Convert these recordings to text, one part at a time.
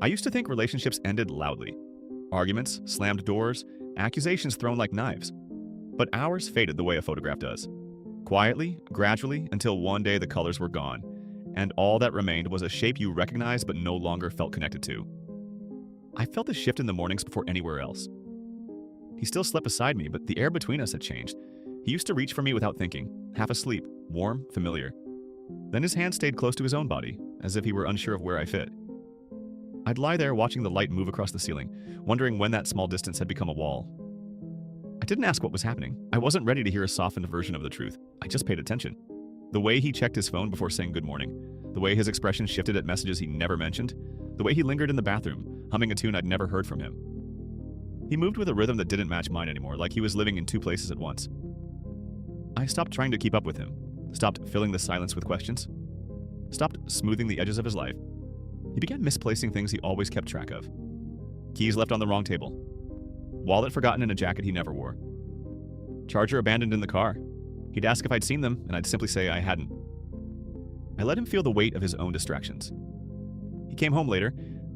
I used to think relationships ended loudly. Arguments, slammed doors, accusations thrown like knives. But ours faded the way a photograph does. Quietly, gradually, until one day the colors were gone, and all that remained was a shape you recognized but no longer felt connected to. I felt the shift in the mornings before anywhere else. He still slept beside me, but the air between us had changed. He used to reach for me without thinking, half asleep, warm, familiar. Then his hand stayed close to his own body, as if he were unsure of where I fit. I'd lie there watching the light move across the ceiling, wondering when that small distance had become a wall. I didn't ask what was happening. I wasn't ready to hear a softened version of the truth. I just paid attention. The way he checked his phone before saying good morning, the way his expression shifted at messages he never mentioned, the way he lingered in the bathroom, humming a tune I'd never heard from him. He moved with a rhythm that didn't match mine anymore, like he was living in two places at once. I stopped trying to keep up with him, stopped filling the silence with questions, stopped smoothing the edges of his life. He began misplacing things he always kept track of. Keys left on the wrong table. Wallet forgotten in a jacket he never wore. Charger abandoned in the car. He'd ask if I'd seen them, and I'd simply say I hadn't. I let him feel the weight of his own distractions. He came home later.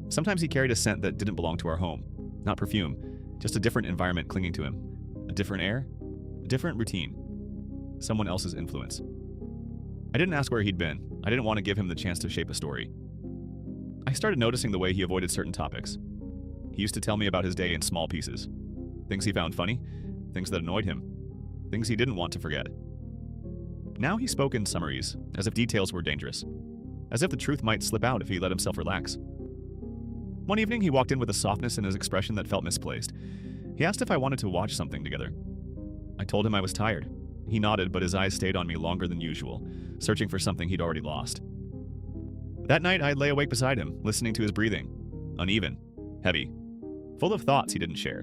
Sometimes he carried a scent that didn't belong to our home. Not perfume, just a different environment clinging to him. A different air, a different routine. Someone else's influence. I didn't ask where he'd been. I didn't want to give him the chance to shape a story. I started noticing the way he avoided certain topics. He used to tell me about his day in small pieces. Things he found funny, things that annoyed him, things he didn't want to forget. Now he spoke in summaries, as if details were dangerous, as if the truth might slip out if he let himself relax. One evening, he walked in with a softness in his expression that felt misplaced. He asked if I wanted to watch something together. I told him I was tired. He nodded, but his eyes stayed on me longer than usual, searching for something he'd already lost. That night, I lay awake beside him, listening to his breathing. Uneven, heavy, full of thoughts he didn't share.